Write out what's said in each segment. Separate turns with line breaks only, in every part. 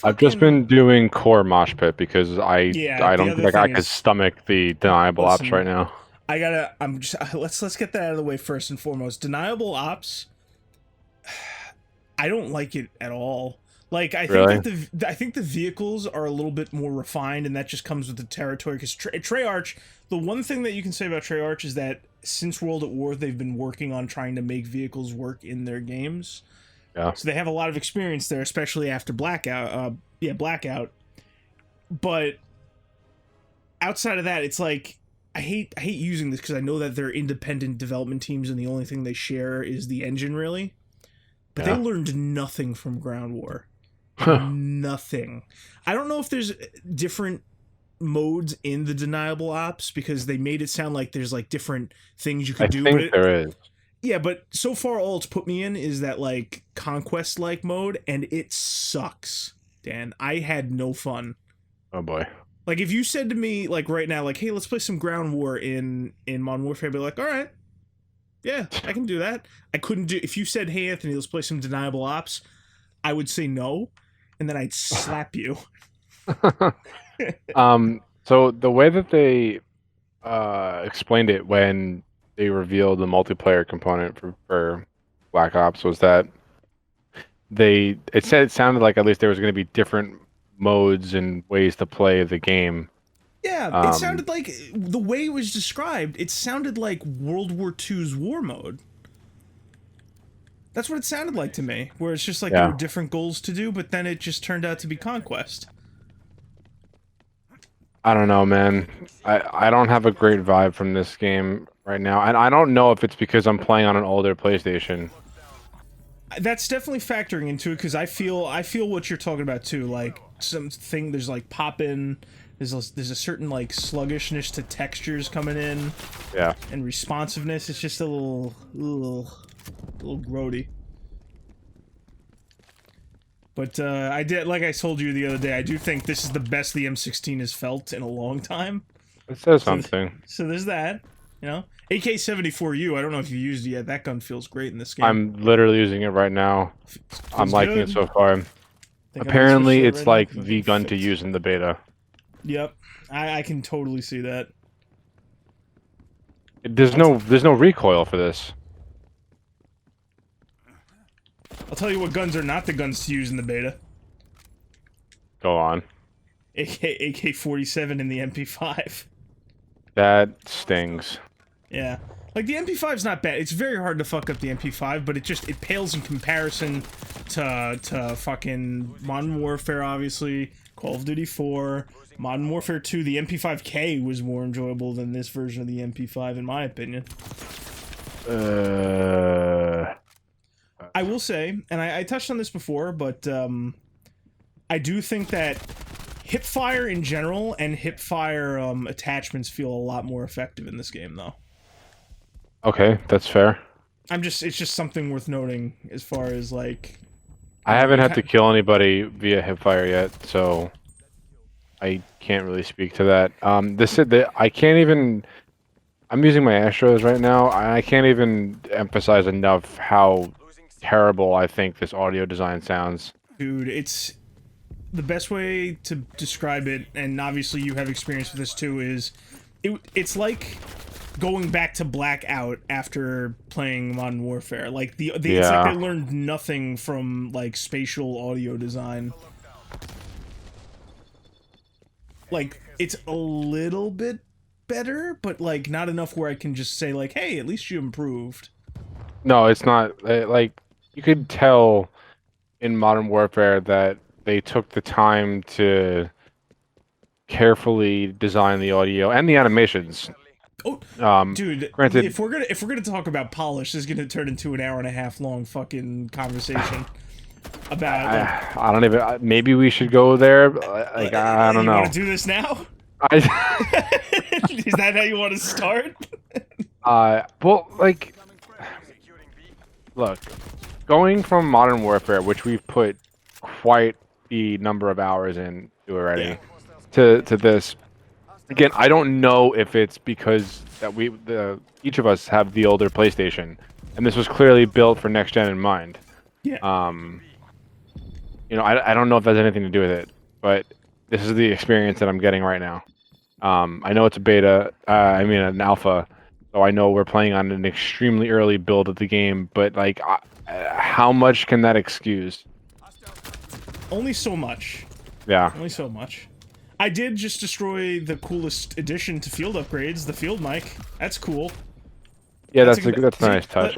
I've just been doing core mosh pit because
Yeah,
I
the
don't
other
think I
thing
could
is,
stomach the deniable ops
listen,
right now.
I'm just let's get that out of the way first and foremost. Deniable ops, I don't like it at all. Like
Really?
I think the vehicles are a little bit more refined, and that just comes with the territory. Because Treyarch, the one thing that you can say about Treyarch is that since World at War, they've been working on trying to make vehicles work in their games.
Yeah.
So they have a lot of experience there, especially after Blackout. Blackout. But outside of that, it's like I hate using this because I know that they're independent development teams, and the only thing they share is the engine, really. But they
Yeah.
learned nothing from Ground War. Nothing. I don't know if there's different modes in the deniable ops because they made it sound like there's like different things you
I
could do, but
think
it,
there is.
yeah, but so far all it's put me in is that like conquest like mode, and it sucks. Dan, I had no fun.
Oh boy.
Like if you said to me like right now, like, hey, let's play some Ground War in Modern Warfare, I'd be like, all right, yeah, I can do that. I couldn't do if you said, hey Anthony, let's play some deniable ops, I would say no, and then I'd slap you.
So the way that they explained it when they revealed the multiplayer component for Black Ops was that it sounded like at least there was going to be different modes and ways to play the game.
Yeah, it
Um,
sounded like the way it was described, it sounded like World War II's war mode. That's what it sounded like to me, where it's just like there were
yeah.
different goals to do, but then it just turned out to be conquest.
I don't know, man. I don't have a great vibe from this game right now, and I don't know if it's because I'm playing on an older PlayStation.
That's definitely factoring into it because I feel what you're talking about too. Like something there's like pop in, there's a certain like sluggishness to textures coming in
Yeah.
and responsiveness. It's just a little grody. But I did, like I told you the other day, I do think this is the best the M16 has felt in a long time.
It says
So,
something.
so there's that. You know, AK-74U. I don't know if you used it yet. That gun feels great in this game.
I'm literally using it right now. I'm
Feels
liking it
good.
so far.
Think I might switch to
Apparently,
that
it's
right now
like
because I
the
can
gun to
fit.
use in the beta.
Yep, I can totally see that.
There's
I'll, t-
no recoil for this.
I'll tell you what guns are not the guns to use in the beta.
Go on.
AK-47 and the MP5.
That stings.
Yeah. Like the MP5's not bad. It's very hard to fuck up the MP5, but it pales in comparison to fucking Modern Warfare, obviously, Call of Duty 4, Modern Warfare 2. The MP5K was more enjoyable than this version of the MP5, in my opinion.
Uh,
I will say, and I touched on this before, but I do think that hipfire in general and hipfire attachments feel a lot more effective in this game, though.
okay, that's fair.
It's just something worth noting as far as like,
I
you know,
haven't
you
had to
kind.
kill anybody via hipfire yet, so I can't really speak to that. I can't even. I'm using my Astros right now, and I can't even emphasize enough how terrible I think this audio design sounds.
Dude, it's the best way to describe it, and obviously you have experience with this too. It's like going back to Blackout after playing Modern Warfare. Like it's like they
Yeah.
learned nothing from like spatial audio design. Like it's a little bit better, but like not enough where I can just say like, hey, at least you improved.
No, it's not. Like, you could tell in Modern Warfare that they took the time to carefully design the audio and the animations.
Oh,
Um,
dude,
Granted,
if we're gonna talk about polish, this is gonna turn into an hour and a half long fucking conversation about like,
I don't even. Maybe we should go there. Like, I don't
you want
know.
to do this now?
I,
Is that how you want to start?
well, like, look, going from Modern Warfare, which we've put quite the number of hours into
Yeah.
already, to this. Again, I don't know if it's because that each of us have the older PlayStation, and this was clearly built for next gen in mind.
Yeah.
Um, you know, I don't know if that has anything to do with it, but this is the experience that I'm getting right now. I know it's a beta, I mean an alpha, so I know we're playing on an extremely early build of the game, but like, how much can that excuse?
Only so much.
Yeah.
Only so much. I did just destroy the coolest addition to field upgrades, the field mic. That's cool.
Yeah, that's a nice touch.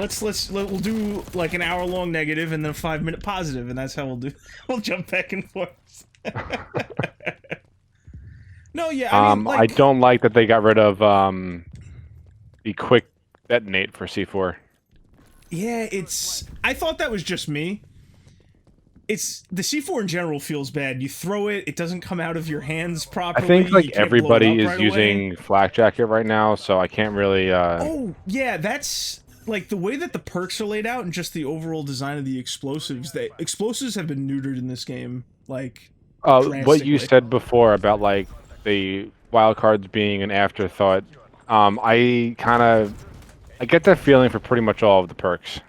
We'll do like an hour-long negative and then a 5-minute positive, and that's how we'll do. We'll jump back and forth. No, yeah, I mean, like,
I don't like that they got rid of the quick detonate for C4.
Yeah, I thought that was just me. The C4 in general feels bad. You throw it, it doesn't come out of your hands properly.
I think like everybody is
right
using
away.
flak jacket right now, so I can't really.
Oh yeah, that's like the way that the perks are laid out and just the overall design of the explosives. The explosives have been neutered in this game, like.
What you said before about like the wild cards being an afterthought, I get that feeling for pretty much all of the perks.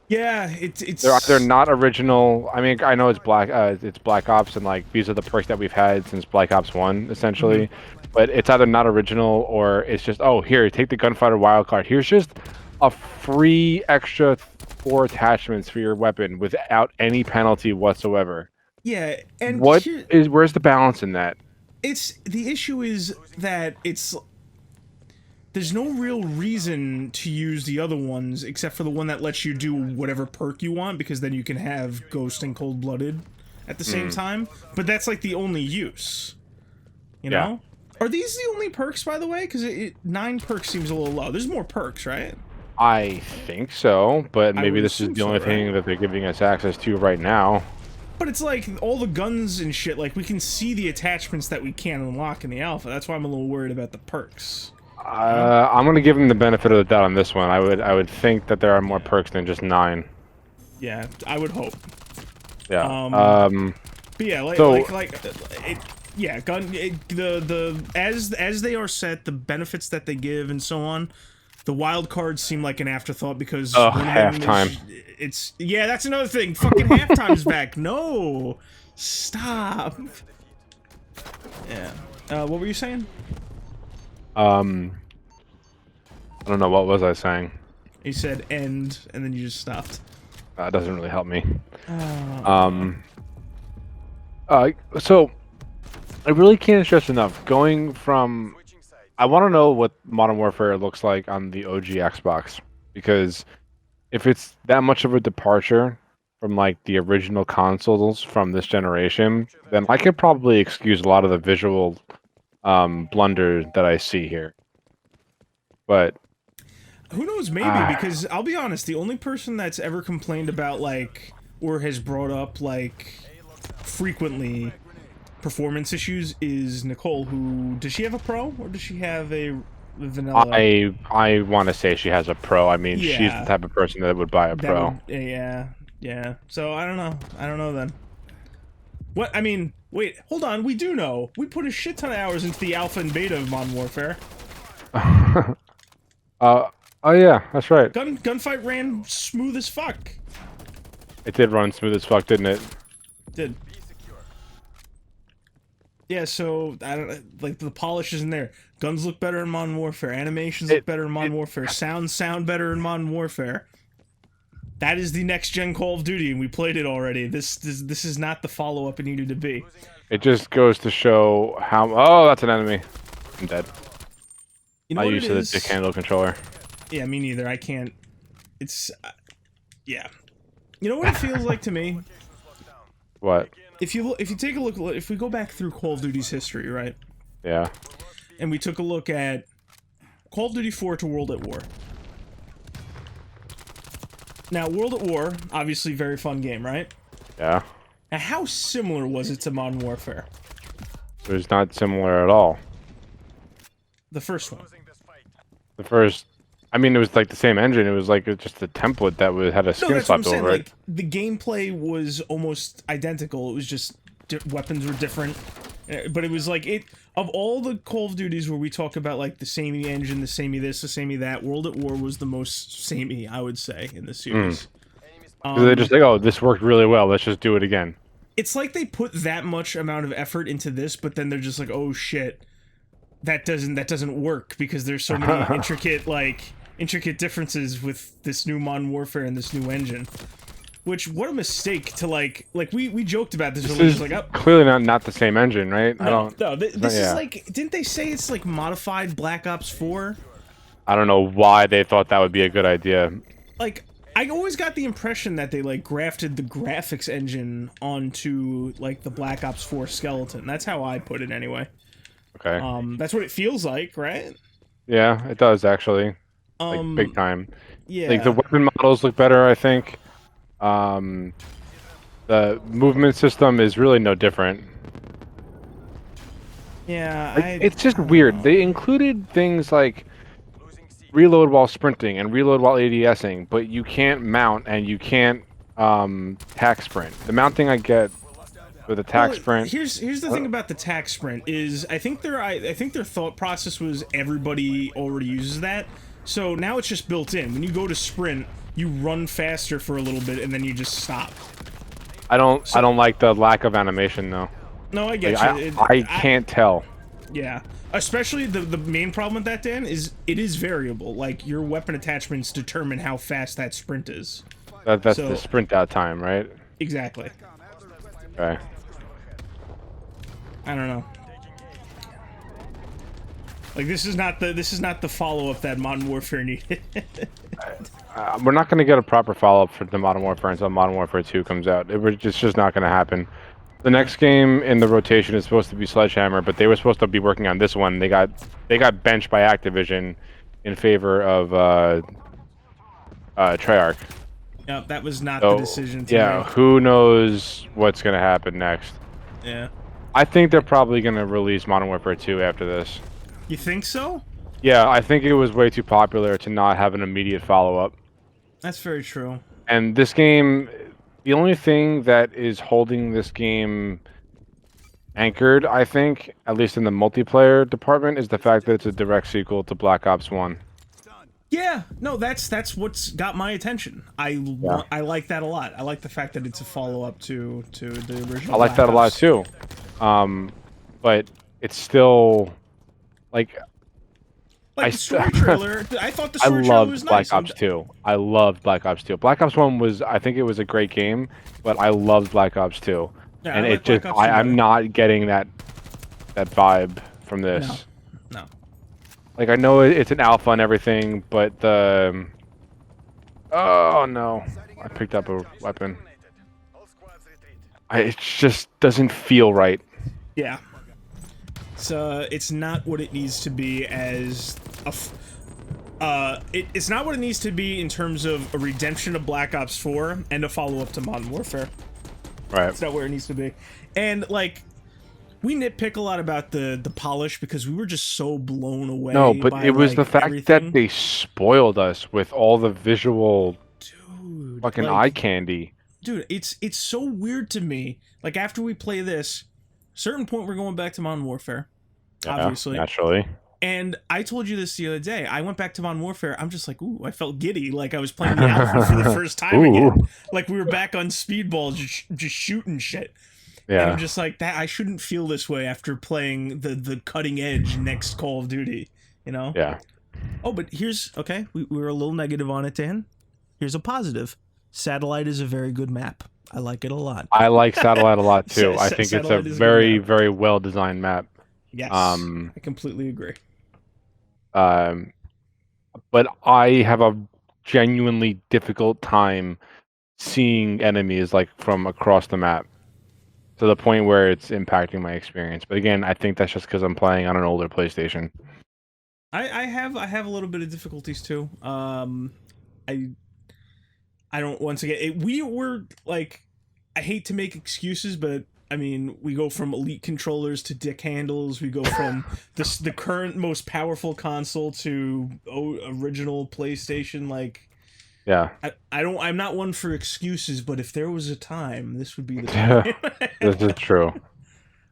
Yeah, it's
They're not original. I mean, I know it's Black Ops, and like these are the perks that we've had since Black Ops 1, essentially. But it's either not original or it's just, oh, here, take the gunfighter wildcard. Here's just a free extra 4 attachments for your weapon without any penalty whatsoever.
Yeah, and
where's the balance in that?
The issue is that there's no real reason to use the other ones except for the one that lets you do whatever perk you want, because then you can have Ghost and Cold-Blooded at the same time. But that's like the only use. You know? Are these the only perks, by the way? Because 9 perks seems a little low. There's more perks, right?
I think so, but maybe this is the only thing that they're giving us access to right now.
But it's like all the guns and shit, like we can see the attachments that we can't unlock in the alpha. That's why I'm a little worried about the perks.
I'm gonna give them the benefit of the doubt on this one. I would think that there are more perks than just 9.
Yeah, I would hope.
Yeah.
But yeah, as they are set, the benefits that they give and so on, the wild cards seem like an afterthought because
halftime.
Yeah, that's another thing. Fucking halftime's back. No, stop. Yeah. What were you saying?
I don't know, what was I saying?
You said end, and then you just stopped.
That doesn't really help me. So I really can't stress enough. Going from, I want to know what Modern Warfare looks like on the OG Xbox, because if it's that much of a departure from like the original consoles from this generation, then I could probably excuse a lot of the visual blunder that I see here. But
who knows, maybe, because I'll be honest, the only person that's ever complained about, like, or has brought up, like, frequently performance issues is Nicole, who, does she have a Pro, or does she have a vanilla?
I want to say she has a Pro. I mean, she's the type of person that would buy a Pro.
Yeah. So, I don't know then. What, I mean, wait, hold on, we do know. We put a shit ton of hours into the alpha and beta of Modern Warfare.
Oh yeah, that's right.
Gunfight ran smooth as fuck.
It did run smooth as fuck, didn't it?
Did. Yeah, so I don't like the polish isn't there. Guns look better in Modern Warfare. Animations look better in Modern Warfare. Sound better in Modern Warfare. That is the next gen Call of Duty, and we played it already. This is not the follow up it needed to be.
It just goes to show how. Oh, that's an enemy. I'm dead.
You know
I
what
used
it
the
is?
dick handle controller.
Yeah, me neither. I can't. It's. Yeah. You know what it feels like to me?
What?
If you take a look, if we go back through Call of Duty's history, right?
Yeah.
And we took a look at Call of Duty 4 to World at War. Now, World at War, obviously very fun game, right?
Yeah.
Now, how similar was it to Modern Warfare?
It was not similar at all.
The first one.
The first, I mean, it was like the same engine. It was like just a template that had a skin slapped over it.
Like, the gameplay was almost identical. It was just weapons were different. But it was like of all the Call of Duties where we talk about like the samey engine, the samey this, the samey that, World at War was the most samey, I would say, in the series.
They're just like, oh, this worked really well. Let's just do it again.
it's like they put that much amount of effort into this, but then they're just like, oh shit, that doesn't work because there's so many intricate differences with this new Modern Warfare and this new engine. Which, what a mistake to we joked about this.
This
We're
is
just like, oh,
clearly not the same engine, right?
this is
Yeah.
like, didn't they say it's like modified Black Ops 4?
I don't know why they thought that would be a good idea.
Like, I always got the impression that they like grafted the graphics engine onto like the Black Ops 4 skeleton. That's how I put it anyway.
Okay.
That's what it feels like, right?
Yeah, it does actually. Like big time.
Yeah.
Like the weapon models look better, I think. The movement system is really no different.
Yeah,
Like, it's just weird. They included things like reload while sprinting and reload while ADSing, but you can't mount and you can't tack sprint. The mounting I get with a tack sprint.
Here's the thing about the tack sprint is I think their thought process was everybody already uses that. So now it's just built in. When you go to sprint, you run faster for a little bit and then you just stop.
I don't like the lack of animation though.
No, I get
like,
you.
I can't tell.
Yeah. Especially the main problem with that, Dan, is it is variable. Like, your weapon attachments determine how fast that sprint is.
That's the sprint out time, right?
Exactly.
Okay.
I don't know. Like, this is not the follow-up that Modern Warfare needed.
We're not going to get a proper follow-up for the Modern Warfare until Modern Warfare 2 comes out. It's just not going to happen. The next game in the rotation is supposed to be Sledgehammer, but they were supposed to be working on this one. They got benched by Activision in favor of Treyarch.
Yeah, that was not the decision.
Yeah, who knows what's going to happen next?
Yeah.
I think they're probably going to release Modern Warfare 2 after this.
You think so?
Yeah, I think it was way too popular to not have an immediate follow-up.
That's very true.
And this game, the only thing that is holding this game anchored, I think, at least in the multiplayer department, is the fact that it's a direct sequel to Black Ops 1.
Yeah, no, that's what's got my attention. I like that a lot. I like the fact that it's a follow-up to the original.
I like that a lot too. But it's still like
the story trailer. I thought the story trailer was nice.
Black Ops 2. I loved Black Ops 2. Black Ops 1 was, I think it was a great game, but I loved Black Ops 2.
Yeah,
and
it just,
I'm not getting that vibe from this.
No.
Like, I know it's an alpha and everything, but the... Oh, no. I picked up a weapon. It just doesn't feel right.
Yeah. It's not what it needs to be as it's not what it needs to be in terms of a redemption of Black Ops 4 and a follow-up to Modern Warfare.
Right.
It's not where it needs to be. And, like, we nitpick a lot about the polish because we were just so blown away.
No, but
by,
it was
like,
the fact
everything.
that they spoiled us with all the visual fucking eye candy.
Dude, it's so weird to me. Like, after we play this, certain point we're going back to Modern Warfare.
Yeah,
obviously.
Naturally.
And I told you this the other day. I went back to Modern Warfare. I'm just like, ooh, I felt giddy. Like I was playing the Alpha for the first time again. Like we were back on speedball, just shooting shit. Yeah. And I'm just like, that. I shouldn't feel this way after playing the cutting edge next Call of Duty. You know?
Yeah.
Oh, but here's, okay, we were a little negative on it, Dan. Here's a positive. Satellite is a very good map. I like it a lot.
I like Satellite a lot too. I think it's a very, very well designed map.
Yes, I completely agree.
But I have a genuinely difficult time seeing enemies like from across the map to the point where it's impacting my experience. But again, I think that's just because I'm playing on an older PlayStation.
I have a little bit of difficulties too. I don't, once again, we were like, I hate to make excuses, but I mean, we go from elite controllers to dick handles. We go from the current most powerful console to original PlayStation. Like,
yeah,
I'm not one for excuses, but if there was a time, this would be the time.
This is true.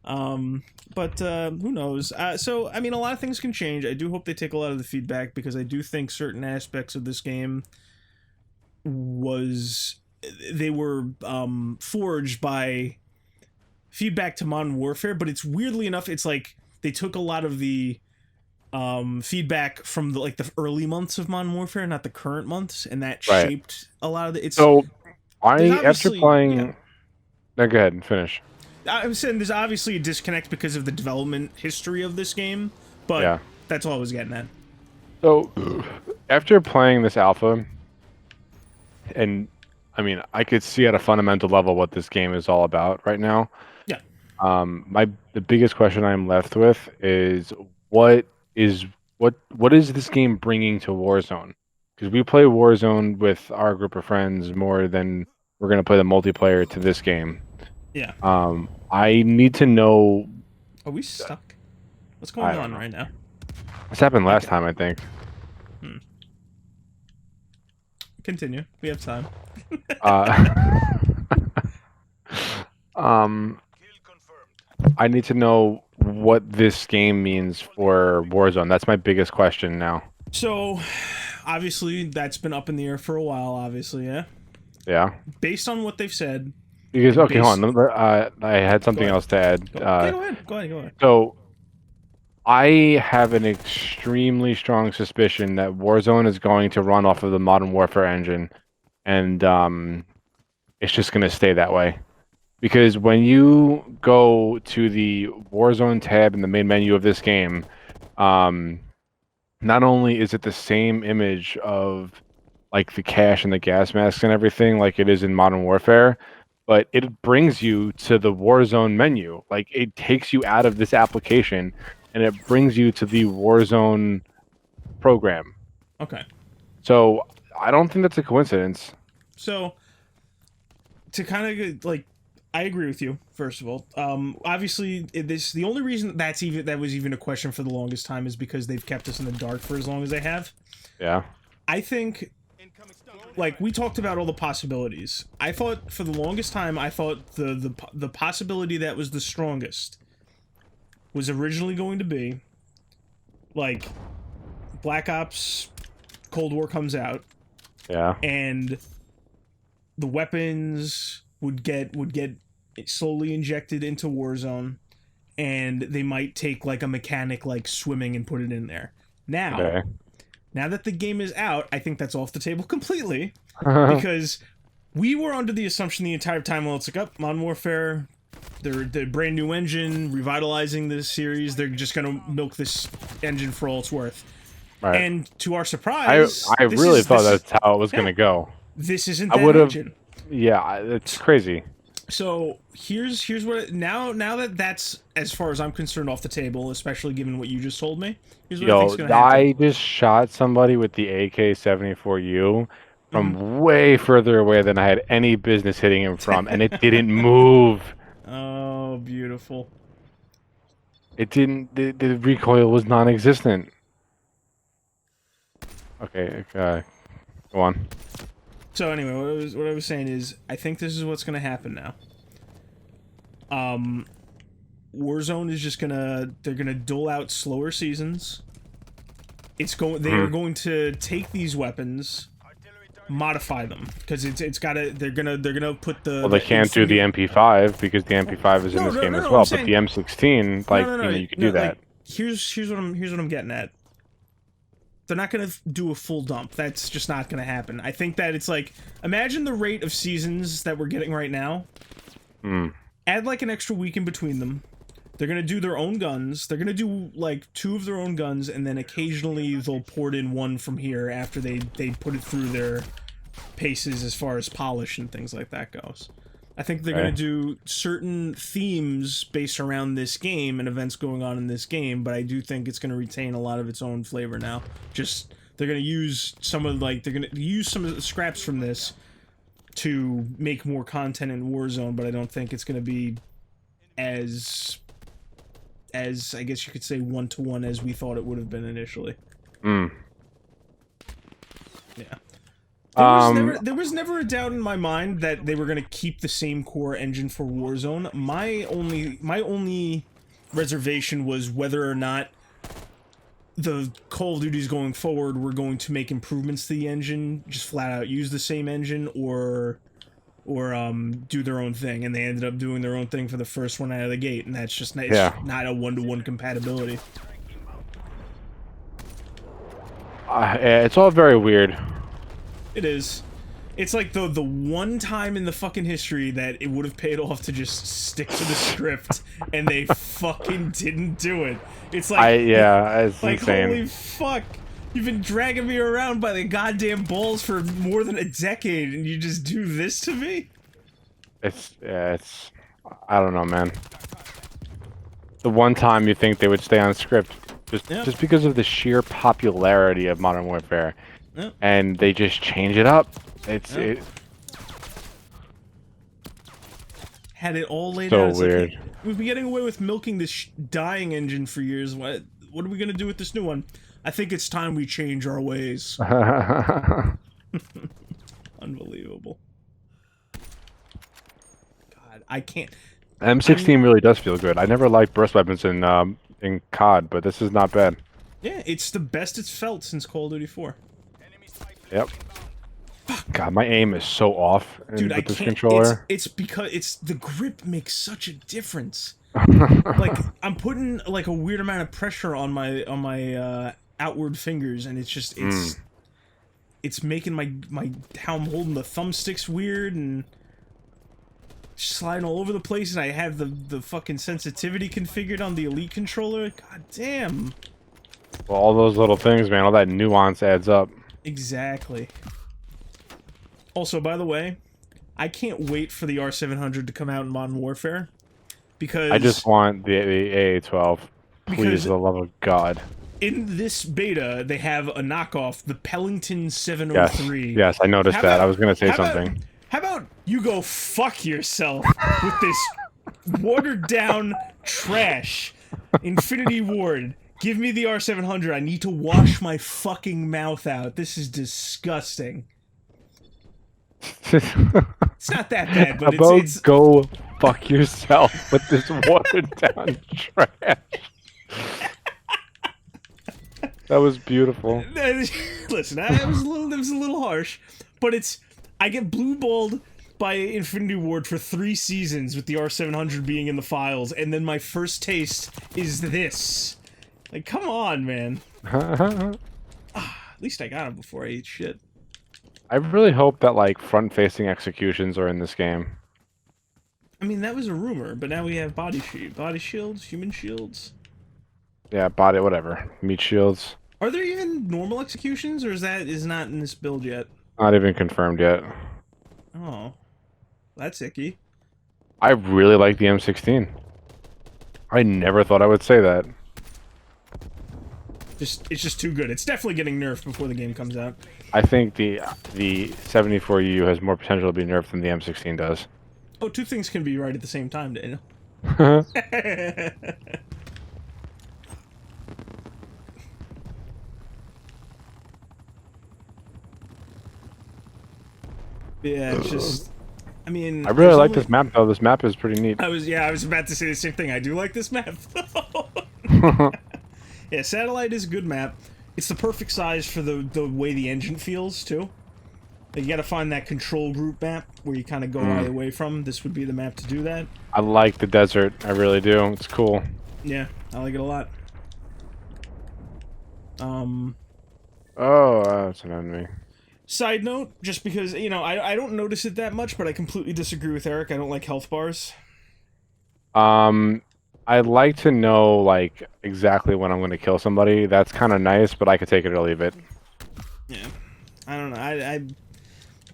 But who knows? So, I mean, a lot of things can change. I do hope they take a lot of the feedback because I do think certain aspects of this game were forged by feedback to Modern Warfare, but it's weirdly enough, it's like they took a lot of the feedback from the early months of Modern Warfare, not the current months, and that
Right.
shaped a lot of it.
So
There's
after
obviously
playing, no, go ahead and finish.
I'm saying there's obviously a disconnect because of the development history of this game, but
Yeah.
that's all I was getting at.
So after playing this alpha, and I mean, I could see at a fundamental level what this game is all about right now.
Yeah.
The biggest question I'm left with is what is what is this game bringing to Warzone? Because we play Warzone with our group of friends more than we're going to play the multiplayer to this game.
Yeah.
I need to know.
Are we stuck? What's
I
going
don't
on
know.
right now?
This happened last
Okay.
time, I think.
Continue. We have time.
I need to know what this game means for Warzone. That's my biggest question now.
So, obviously, that's been up in the air for a while, obviously, yeah?
Yeah.
Based on what they've said...
Because, okay, hold on. I had something else to add.
Go ahead.
So, I have an extremely strong suspicion that Warzone is going to run off of the Modern Warfare engine, and it's just going to stay that way. Because when you go to the Warzone tab in the main menu of this game, not only is it the same image of like the cache and the gas masks and everything like it is in Modern Warfare, but it brings you to the Warzone menu. Like it takes you out of this application and it brings you to the Warzone program.
Okay.
So I don't think that's a coincidence.
So, to kind of like, I agree with you. First of all, obviously, the only reason that was even a question for the longest time is because they've kept us in the dark for as long as they have.
Yeah.
I think, like we talked about all the possibilities. I thought for the longest time, I thought the possibility that was the strongest was originally going to be like Black Ops Cold War comes out.
Yeah.
And the weapons would get slowly injected into Warzone, and they might take like a mechanic like swimming and put it in there. Now that the game is out, I think that's off the table completely because we were under the assumption the entire time, well, it's like, up, Modern Warfare, they're brand new engine, revitalizing this series, they're just gonna milk this engine for all it's worth. Right. And to our surprise,
I really thought that's how it was going to go.
This isn't that engine.
Yeah, it's crazy.
So here's what now that that's as far as I'm concerned off the table, especially given what you just told me. Here's what I think's gonna happen.
I just shot somebody with the AK-74U from way further away than I had any business hitting him from, and it didn't move.
Oh, beautiful.
It didn't. The recoil was non-existent. Okay, go on.
So anyway, what I was saying is, I think this is what's gonna happen now. Warzone is just they're gonna dole out slower seasons. They are going to take these weapons, modify them because they're gonna put the.
Well, they can't do the MP5 because the MP5 is in this game as well. But the M16, like you can do that.
Like, here's what I'm getting at. They're not going to do a full dump. That's just not going to happen. I think that it's like, imagine the rate of seasons that we're getting right now. Add like an extra week in between them. They're going to do their own guns. They're going to do like 2 of their own guns, and then occasionally they'll port in one from here after they put it through their paces as far as polish and things like that goes. I think they're going to do certain themes based around this game and events going on in this game, but I do think it's going to retain a lot of its own flavor now. Just, they're going to use they're going to use some of the scraps from this to make more content in Warzone, but I don't think it's going to be as I guess you could say one-to-one as we thought it would have been initially. Yeah. There was never a doubt in my mind that they were going to keep the same core engine for Warzone. My only reservation was whether or not the Call of Duties going forward were going to make improvements to the engine, just flat out use the same engine, or or do their own thing, and they ended up doing their own thing for the first one out of the gate, and that's just it's
Yeah.
not a one-to-one compatibility.
It's all very weird.
It is. It's like the one time in the fucking history that it would have paid off to just stick to the script, and they fucking didn't do it. It's like
It's
like
insane.
holy fuck. You've been dragging me around by the goddamn balls for more than a decade, and you just do this to me?
It's I don't know, man. The one time you think they would stay on script, just because of the sheer popularity of Modern Warfare, and they just change it up.
Had it all laid
So
out.
weird.
Like, we've been getting away with milking this dying engine for years. What are we gonna do with this new one? I think it's time we change our ways. Unbelievable. God, I can't.
M16 really does feel good. I never liked burst weapons in COD, but this is not bad.
Yeah, it's the best it's felt since Call of Duty 4.
Yep. God, my aim is so off
Dude, I
with this
can't.
controller.
It's because the grip makes such a difference. Like I'm putting like a weird amount of pressure on my outward fingers, and it's just it's making my how I'm holding the thumbsticks weird and sliding all over the place, and I have the fucking sensitivity configured on the Elite controller. God damn.
Well, all those little things, man, all that nuance adds up.
Exactly. Also, by the way, I can't wait for the R700 to come out in Modern Warfare, because
I just want the AA-12. Please,
Because-
for the love of God.
in this beta they have a knockoff, the Pellington
Yes,
703.
yes, I noticed
How
that.
about-
I was gonna say
how about-
something.
How about you go fuck yourself with this watered down trash? Infinity Ward, give me the R700. I need to wash my fucking mouth out. This is disgusting. It's not that bad, but
About
it's
go fuck yourself with this watered down trash. That was beautiful.
listen, it was a little harsh, but I get blue balled by Infinity Ward for 3 seasons with the R700 being in the files, and then my first taste is this. Like, come on, man. At least I got him before I ate shit.
I really hope that like front-facing executions are in this game.
I mean, that was a rumor, but now we have body shields, human shields.
Yeah, body, whatever. Meat shields.
Are there even normal executions, or is not in this build yet?
Not even confirmed yet.
Oh, that's icky.
I really like the M16. I never thought I would say that.
It's just too good. It's definitely getting nerfed before the game comes out.
I think the 74U has more potential to be nerfed than the M16 does.
Oh, 2 things can be right at the same time, Daniel. Yeah, it's just. I mean,
I really like this map though. This map is pretty neat.
I was about to say the same thing. I do like this map. Yeah, Satellite is a good map. It's the perfect size for the way the engine feels too. Like, you gotta find that control group map where you kind of go right away from. This would be the map to do that.
I like the desert. I really do. It's cool.
Yeah, I like it a lot.
Oh, that's an enemy.
Side note, just because, you know, I don't notice it that much, but I completely disagree with Eric. I don't like health bars.
I'd like to know like exactly when I'm going to kill somebody. That's kind of nice, but I could take it or leave it.
Yeah, I don't know.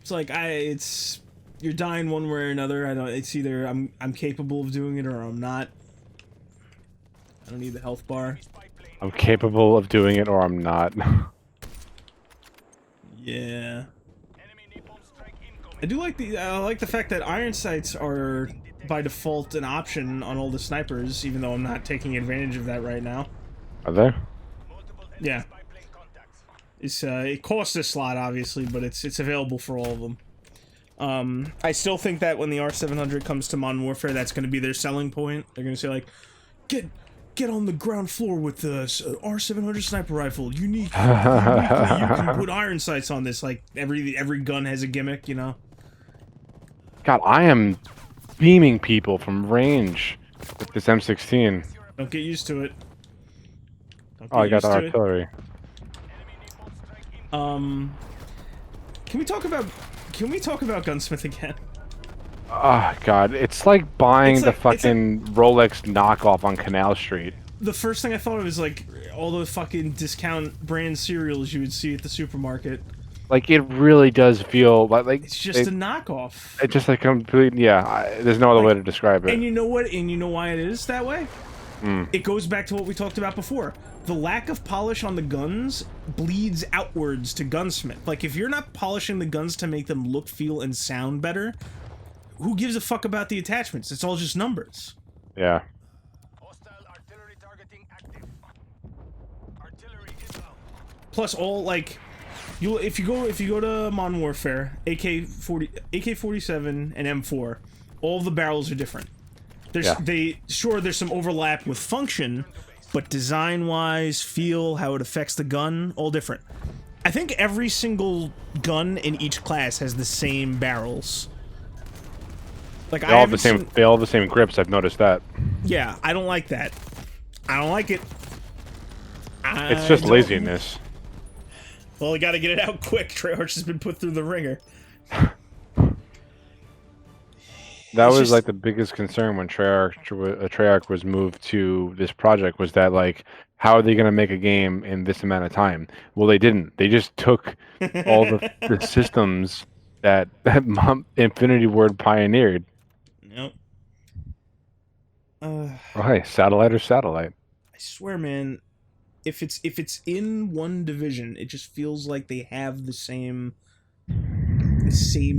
It's like it's you're dying one way or another. It's either I'm capable of doing it or I'm not. I don't need the health bar.
I'm capable of doing it or I'm not.
Yeah. I like the fact that iron sights are by default an option on all the snipers, even though I'm not taking advantage of that right now.
Are there?
Yeah. It costs a slot obviously, but it's available for all of them. I still think that when the R700 comes to Modern Warfare, that's going to be their selling point. They're going to say like, get on the ground floor with the R700 sniper rifle. Uniquely, you can put iron sights on this. Like every gun has a gimmick, you know.
God, I am beaming people from range with this M16.
Don't get used to it. Don't
Oh,
get
I got
used to it.
artillery.
Um, can we talk about gunsmith again?
Oh, God, it's like buying the
It's like
fucking Rolex knockoff on Canal Street.
the first thing I thought of is like all the fucking discount brand cereals you would see at the supermarket.
Like, it really does feel like
It's just a knockoff.
it's just like complete. Yeah, there's no other way to describe it.
And you know what? And you know why it is that way?
Mm.
It goes back to what we talked about before. The lack of polish on the guns bleeds outwards to gunsmith. Like, if you're not polishing the guns to make them look, feel, and sound better, who gives a fuck about the attachments? It's all just numbers.
Yeah.
Plus, all like, if you go to Modern Warfare, AK-47 and M4, all the barrels are different. There's some overlap with function, but design-wise, feel, how it affects the gun, all different. I think every single gun in each class has the same barrels. Like,
They all have the same grips. I've noticed that.
Yeah, I don't like that. I don't like it.
It's just laziness.
Well, we gotta get it out quick. Treyarch has been put through the ringer.
That was like the biggest concern when Treyarch was moved to this project, was that like, how are they going to make a game in this amount of time? Well, they didn't. They just took all the systems that Infinity Ward pioneered.
Yep.
Oh, hey, satellite or satellite.
I swear, man, if it's in one division, it just feels like they have the same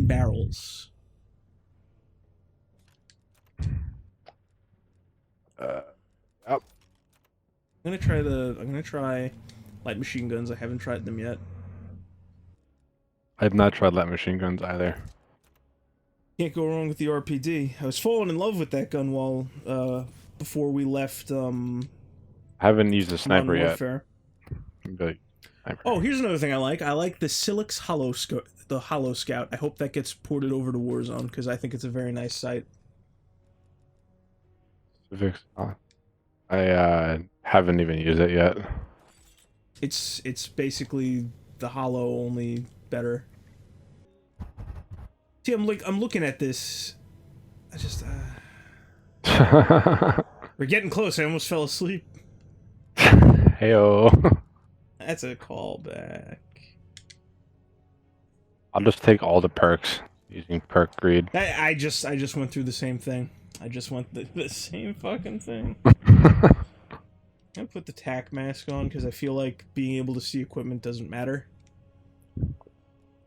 barrels.
Oh.
I'm gonna try light machine guns. I haven't tried them yet.
I've not tried light machine guns either.
Can't go wrong with the RPD. I was falling in love with that gun while before we left.
I haven't used a sniper yet.
Oh, here's another thing I like. I like the Silix Hollow Scout. I hope that gets ported over to Warzone because I think it's a very nice sight.
I haven't even used it yet.
It's basically the Hollow, only better. See, I'm looking at this. I just we're getting close. I almost fell asleep.
Heyo.
That's a callback.
I'll just take all the perks using perk greed.
I just went through the same thing. I just went the same fucking thing. I put the tack mask on because I feel like being able to see equipment doesn't matter.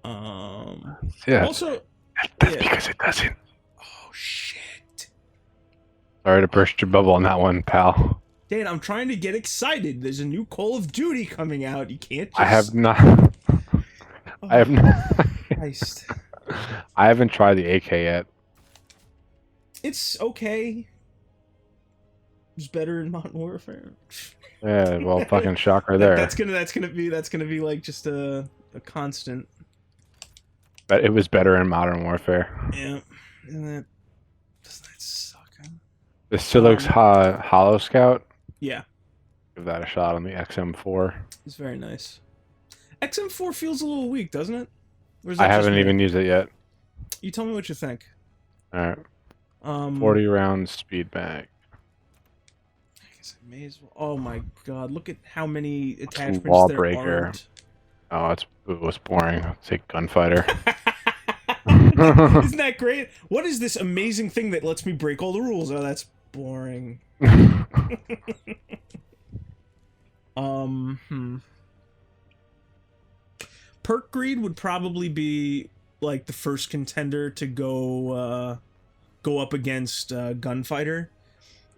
Yeah.
Also,
that's because it doesn't.
Oh shit!
Sorry to burst your bubble on that one, pal.
Dan, I'm trying to get excited. There's a new Call of Duty coming out. You can't just...
I have not.
Oh,
I have not.
Christ.
I haven't tried the AK yet.
It's okay. It's better in Modern Warfare.
Yeah, well, fucking shocker there.
That's gonna be like just a constant.
But it was better in Modern Warfare.
Yeah. And doesn't that suck? Huh?
The Silix Hollow Scout.
Yeah.
Give that a shot on the XM4.
It's very nice. XM4 feels a little weak, doesn't it?
I haven't even used it yet.
You tell me what you think.
Alright. 40 round speed bag.
I guess I may as well. Oh my god, look at how many attachments
Wall
there
breaker.
aren't.
Oh, it was boring. Let's take gunfighter.
Isn't that great? What is this amazing thing that lets me break all the rules? Oh, that's boring. Perk greed would probably be like the first contender to go up against gunfighter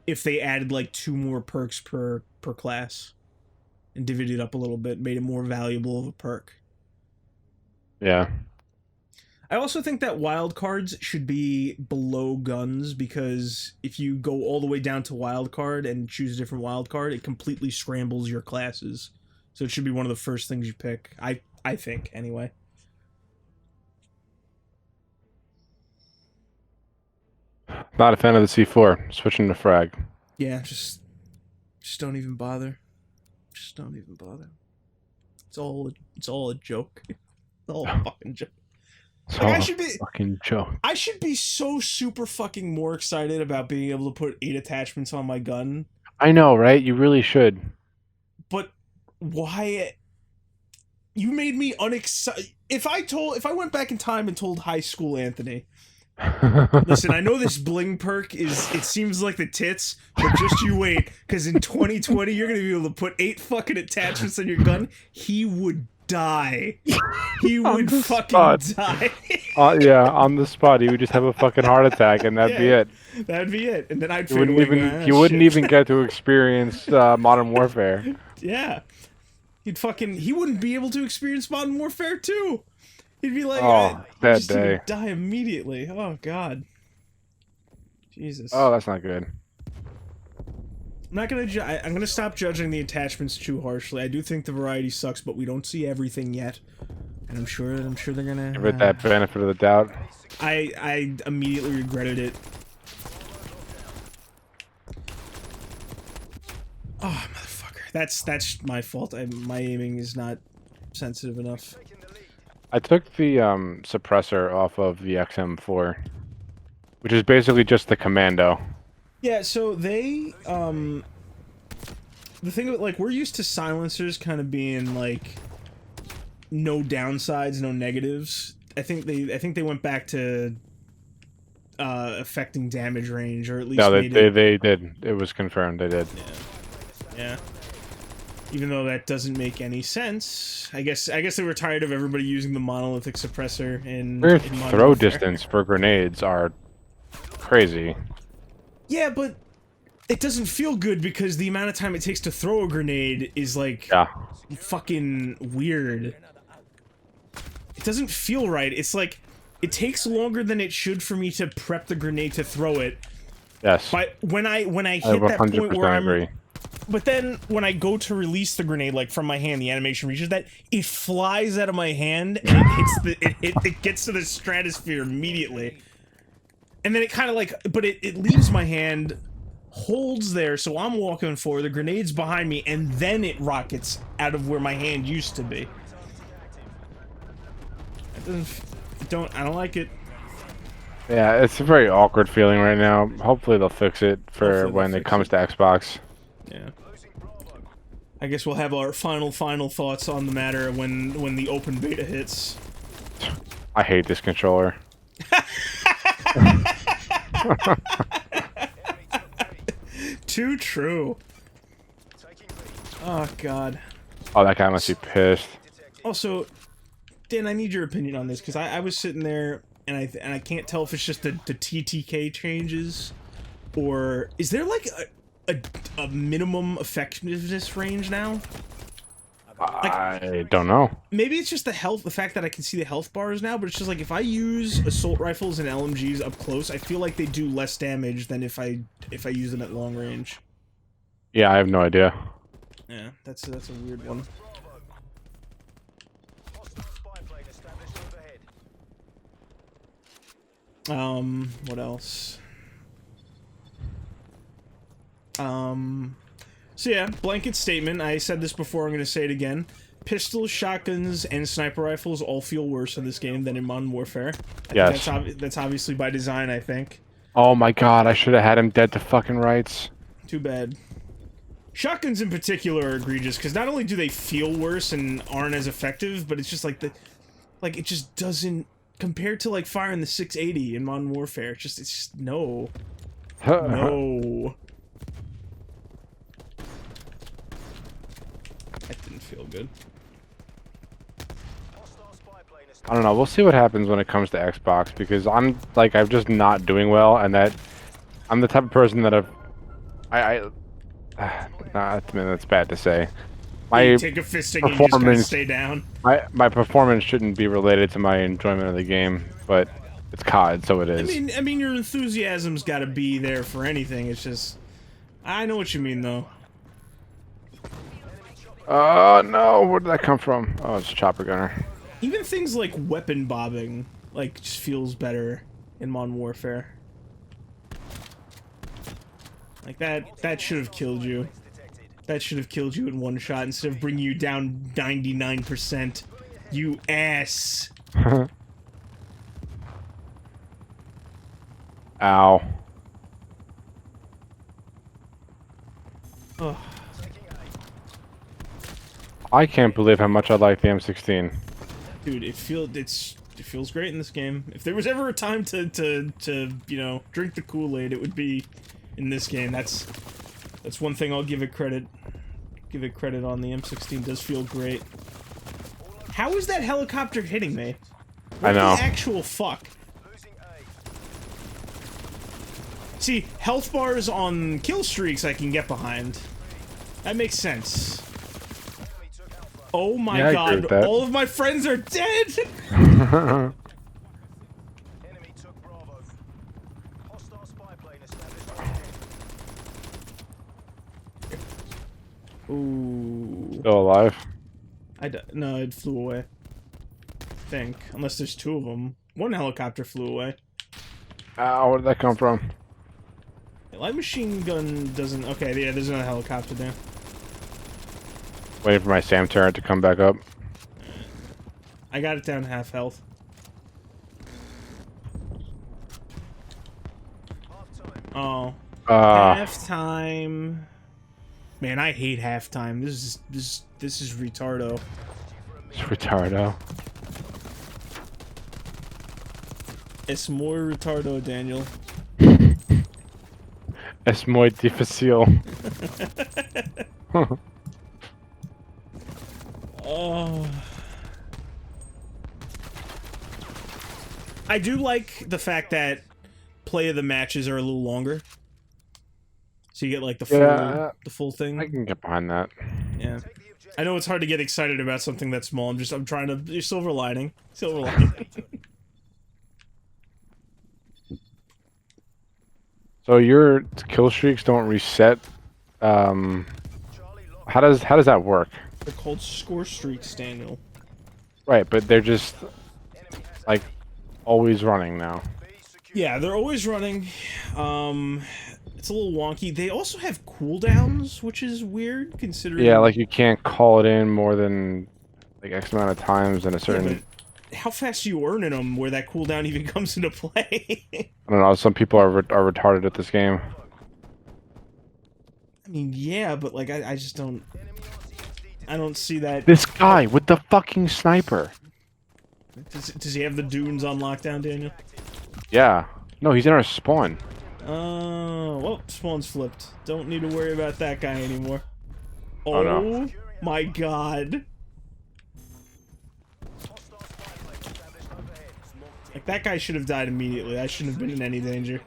if they added like 2 more perks per class and divided it up a little bit, made it more valuable of a perk.
Yeah.
I also think that wild cards should be below guns, because if you go all the way down to wild card and choose a different wild card, it completely scrambles your classes. So it should be one of the first things you pick. I think, anyway.
Not a fan of the C4. Switching to frag.
Yeah, just don't even bother. Just don't even bother. It's all a joke. It's all a fucking joke.
It's
Like
all a fucking joke.
I should be so super fucking more excited about being able to put 8 attachments on my gun.
I know, right? You really should.
But why? You made me unexcited. If I went back in time and told high school Anthony, listen, I know this bling perk it seems like the tits, but just you wait, because in 2020 you're gonna be able to put 8 fucking attachments on your gun. He would die. He would fucking die.
Yeah, on the spot, he would just have a fucking heart attack, and that'd be it.
That'd be it, and then I'd
You wouldn't even get to experience Modern Warfare.
Yeah, he wouldn't be able to experience Modern Warfare 2. He'd be like,
that day.
He'd die immediately. Oh God, Jesus.
Oh, that's not good.
I'm not gonna. I'm gonna stop judging the attachments too harshly. I do think the variety sucks, but we don't see everything yet, and I'm sure they're gonna
Give it that benefit of the doubt.
I immediately regretted it. Oh motherfucker! That's my fault. My aiming is not sensitive enough.
I took the suppressor off of the XM4, which is basically just the commando.
Yeah, so they the thing about, like, we're used to silencers kind of being like no downsides, no negatives. I think they went back to affecting damage range, or at least
they did. It was confirmed they did.
Yeah. Even though that doesn't make any sense. I guess they were tired of everybody using the monolithic suppressor in
Their
Modern
throw
Warfare.
distance for grenades are crazy.
Yeah, but it doesn't feel good because the amount of time it takes to throw a grenade is like fucking weird. It doesn't feel right. It's like it takes longer than it should for me to prep the grenade to throw it.
Yes.
But when I hit that point where I'm
agree.
But then when I go to release the grenade, like from my hand, the animation reaches that, it flies out of my hand and it gets to the stratosphere immediately. And then it kind of like, but it leaves my hand, holds there, so I'm walking forward, the grenade's behind me, and then it rockets out of where my hand used to be. I don't like it.
Yeah, it's a very awkward feeling right now. Hopefully they'll fix it for when it comes to Xbox.
Yeah. I guess we'll have our final thoughts on the matter when the open beta hits.
I hate this controller.
Too true. Oh God.
Oh, that guy must be pissed.
Also, Dan, I need your opinion on this, because I was sitting there and I can't tell if it's just the TTK changes, or is there like a minimum effectiveness range now? Like,
I don't know.
Maybe it's just the fact that I can see the health bars now, but it's just like if I use assault rifles and LMGs up close, I feel like they do less damage than if I use them at long range.
Yeah, I have no idea.
Yeah, that's a weird one. What else? So yeah, blanket statement. I said this before, I'm gonna say it again. Pistols, shotguns, and sniper rifles all feel worse in this game than in Modern Warfare.
Yes.
That's obviously by design, I think.
Oh my God, I should have had him dead to fucking rights.
Too bad. Shotguns in particular are egregious, because not only do they feel worse and aren't as effective, but it's just like it just doesn't, compared to like firing the 680 in Modern Warfare, it's just no. No. That didn't feel good.
I don't know. We'll see what happens when it comes to Xbox, because I'm just not doing well, and that I'm the type of person that nah, that's bad to say.
You take a fisting and you just gotta stay down.
My performance shouldn't be related to my enjoyment of the game, but it's COD, so it is.
I mean, your enthusiasm's got to be there for anything. It's just, I know what you mean, though.
Oh no, where did that come from? Oh, it's a chopper gunner.
Even things like weapon bobbing, like, just feels better in Modern Warfare. Like, that should have killed you. That should have killed you in one shot instead of bringing you down 99%. You ass.
Ow.
Ugh.
I can't believe how much I like the M16.
Dude, it feels great in this game. If there was ever a time to you know, drink the Kool-Aid, it would be in this game. That's one thing I'll give it credit. Give it credit on. The M16 does feel great. How is that helicopter hitting me? What
I know.
the actual fuck? See, health bars on kill streaks I can get behind. That makes sense. Oh my
Yeah, I agree with
god,
that.
all of my friends are dead! Ooh.
Still alive?
No, it flew away. I think. Unless there's two of them. One helicopter flew away.
Ow, where did that come from?
Light machine gun doesn't... Okay, yeah, there's another helicopter there.
Waiting for my SAM turret to come back up.
I got it down to half health. Oh. Halftime. Man, I hate halftime. This is retardo.
It's retardo.
It's more retardo, Daniel.
Es muy difícil.
Oh. I do like the fact that play of the matches are a little longer. So you get like the full thing.
I can get behind that.
Yeah. I know it's hard to get excited about something that's small. I'm trying to... You're silver lining. Silver lining.
So your kill streaks don't reset. How does that work?
They're called score streaks, Daniel.
Right, but they're just like always running now.
Yeah, they're always running. It's a little wonky. They also have cooldowns, which is weird considering...
Yeah, like you can't call it in more than like X amount of times in a certain...
Yeah, but how fast are you earning them where that cooldown even comes into play?
I don't know, some people are retarded at this game.
I mean, yeah, but like, I just don't... I don't see that...
This guy with the fucking sniper!
Does he have the dunes on lockdown, Daniel?
Yeah. No, he's in our spawn.
Well, spawn's flipped. Don't need to worry about that guy anymore.
Oh, no.
My god. Like, that guy should have died immediately. I shouldn't have been in any danger.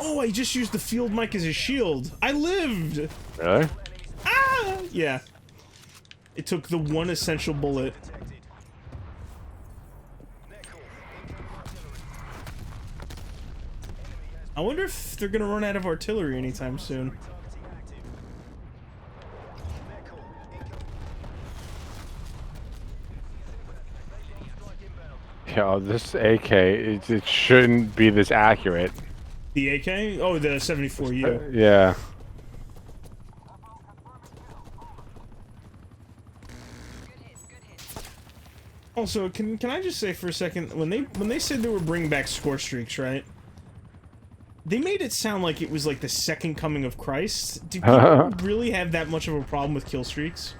Oh, I just used the field mic as a shield. I lived!
Really?
Ah! Yeah. It took the one essential bullet. I wonder if they're gonna run out of artillery anytime soon.
Yo, this AK, it shouldn't be this accurate.
The AK? Oh, the 74U.
Yeah.
Also, can I just say for a second, when they said they were bringing back score streaks, right? They made it sound like it was like the second coming of Christ. Do people really have that much of a problem with kill streaks?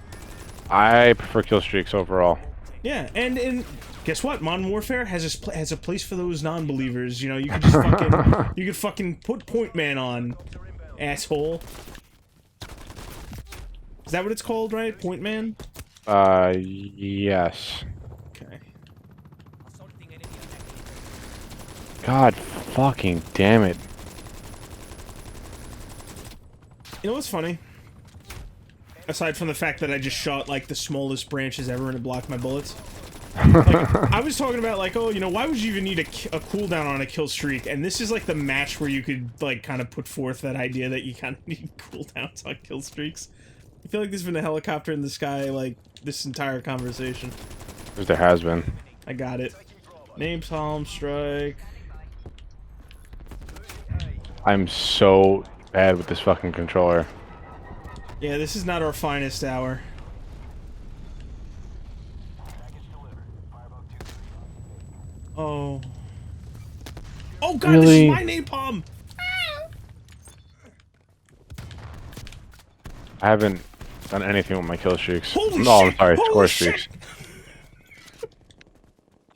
I prefer kill streaks overall.
Yeah, and guess what? Modern Warfare has a place for those non-believers. You know, you can just fucking put Point Man on, asshole. Is that what it's called, right? Point Man?
Yes.
Okay.
God fucking damn it.
You know what's funny? Aside from the fact that I just shot like the smallest branches ever and it blocked my bullets. Like, I was talking about like, oh, you know, why would you even need a cooldown on a kill streak? And this is like the match where you could like kind of put forth that idea that you kind of need cooldowns on kill streaks. I feel like there's been a helicopter in the sky like this entire conversation.
Because there has been.
I got it. Napalm strike.
I'm so bad with this fucking controller.
Yeah, this is not our finest hour. Oh. Oh god, this is
Really?
my napalm!
I haven't done anything with my kill streaks.
Holy
No, I'm
shit!
sorry,
Holy
score
shit!
streaks.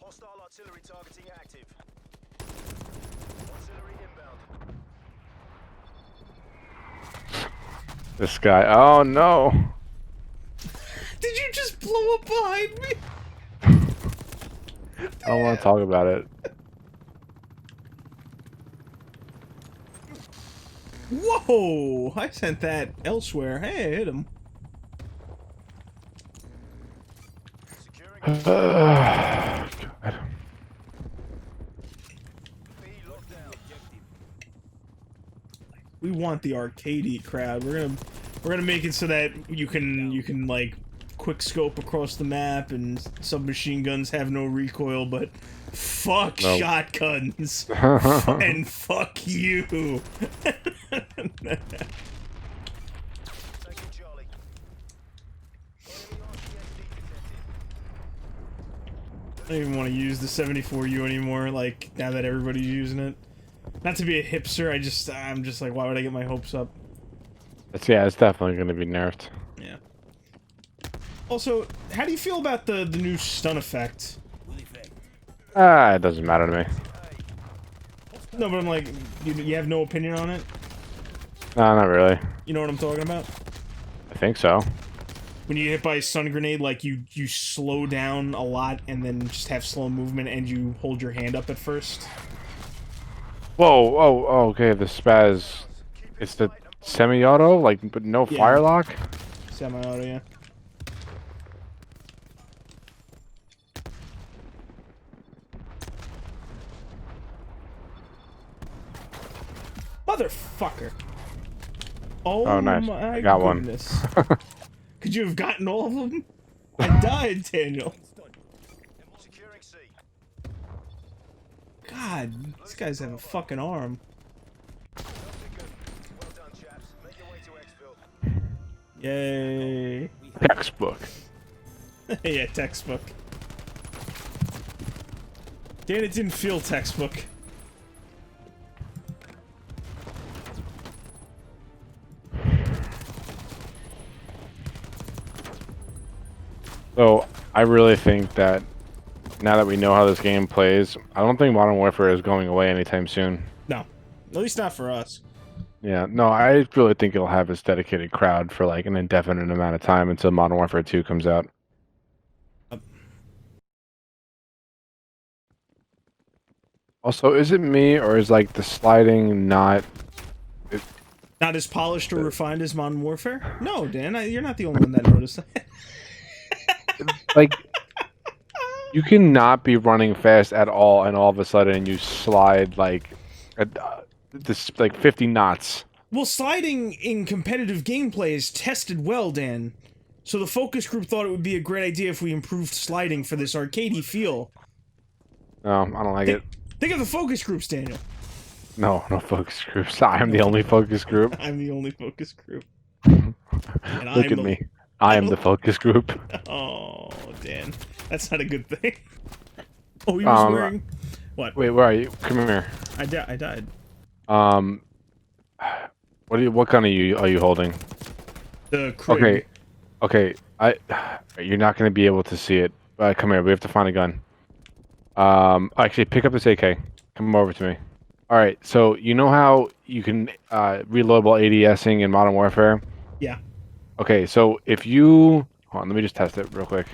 Hostile artillery targeting active. Artillery inbound.
This guy. Oh no.
Did you just blow up behind me?
I don't want to talk about it.
Whoa! I sent that elsewhere. Hey, I hit him.
Securing
God.
B locked down.
We want the arcadey crowd. We're gonna make it so that you can like quick scope across the map and submachine guns have no recoil, but fuck
Nope.
shotguns and fuck you.
Taking Charlie. Enemy RCXD detected.
I don't even want to use the 74U anymore. Like now that everybody's using it. Not to be a hipster, I'm just like, why would I get my hopes up?
Yeah, it's definitely going to be nerfed.
Yeah. Also, how do you feel about the new stun effect?
Ah, it doesn't matter to me.
No, but I'm like, you have no opinion on it?
No, not really.
You know what I'm talking about?
I think so.
When you get hit by a stun grenade, like you slow down a lot and then just have slow movement and you hold your hand up at first.
Whoa, oh, okay, the spaz. It's the semi-auto, like, but no
Yeah.
fire lock?
Semi-auto, yeah. Motherfucker! Oh,
nice.
my
I got
goodness. Could you have gotten all of them? I died, Daniel.
Securing C.
God, these guys have a fucking arm.
Well done, chaps. Make your way to Exfil.
Yay.
Textbook.
Yeah, textbook. Dan, it didn't feel textbook.
So, I really think that now that we know how this game plays, I don't think Modern Warfare is going away anytime soon.
No. At least not for us.
Yeah, no, I really think it'll have its dedicated crowd for like an indefinite amount of time until Modern Warfare 2 comes out. Also, is it me or is like the sliding not?
Not as polished or refined as Modern Warfare? No, Dan, you're not the only one that noticed that.
Like, you cannot be running fast at all, and all of a sudden you slide like this like 50 knots.
Well, sliding in competitive gameplay is tested well, Dan. So the focus group thought it would be a great idea if we improved sliding for this arcadey feel.
No, I don't like it.
Think of the focus groups, Daniel.
No, no focus groups. I am the only focus group.
I'm the only focus group.
Look at me. I am the focus group.
Oh, Dan. That's not a good thing. Oh, he was wearing... What?
Wait, where are you? Come here.
I died.
What gun are you holding?
The Krig.
Okay. You're not gonna be able to see it. Come here. We have to find a gun. Actually, pick up this AK. Come over to me. All right. So you know how you can reload while ADSing in Modern Warfare?
Yeah.
Okay. So if you hold on, let me just test it real quick.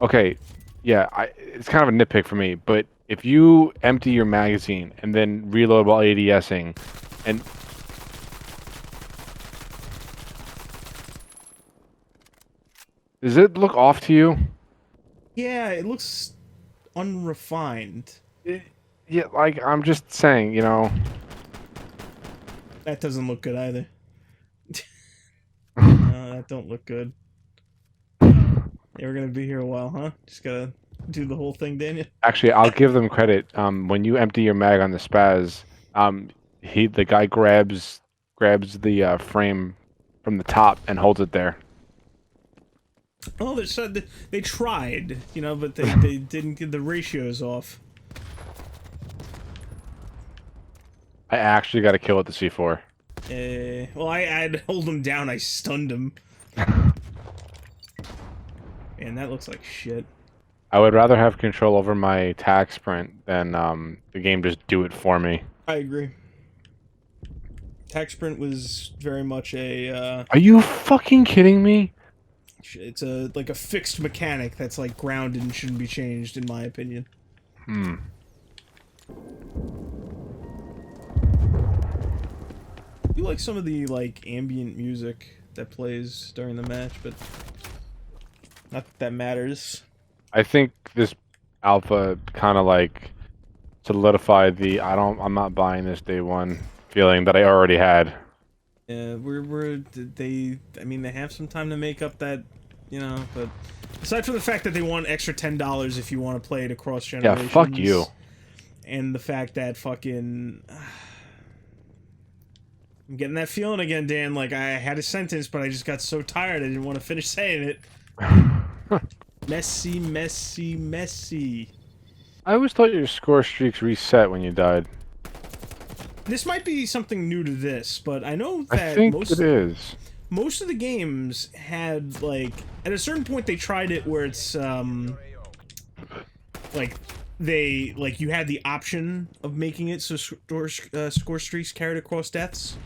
Okay. Yeah. It's kind of a nitpick for me, but if you empty your magazine and then reload while ADSing, and does it look off to you?
Yeah, it looks unrefined.
Yeah, like I'm just saying, you know.
That doesn't look good either. No, that don't look good. Yeah, we're gonna be here a while, huh? Just gotta do the whole thing, Daniel.
Actually, I'll give them credit. When you empty your mag on the spaz, the guy grabs the frame from the top and holds it there.
Oh, they tried, you know, but they didn't get the ratios off.
I actually got a kill with the C4.
Well, I'd hold him down. I stunned him. Man, that looks like shit.
I would rather have control over my tac sprint than the game just do it for me.
I agree. Tac sprint was very much a.
Are you fucking kidding me?
It's like a fixed mechanic that's like grounded and shouldn't be changed, in my opinion.
Hmm.
I do like some of the like ambient music that plays during the match, but not that matters.
I think this alpha kind of like solidified the I'm not buying this day one feeling that I already had.
Yeah, I mean, they have some time to make up that, you know, but aside from the fact that they want extra $10 if you want to play it across generations.
Yeah, fuck you.
And the fact that fucking... I'm getting that feeling again, Dan, like I had a sentence, but I just got so tired I didn't want to finish saying it. Messy, messy, messy.
I always thought your score streaks reset when you died.
This might be something new to this, but I know that
I think it is.
Most of the games had, like, at a certain point they tried it where it's, like, you had the option of making it so score streaks carried across deaths.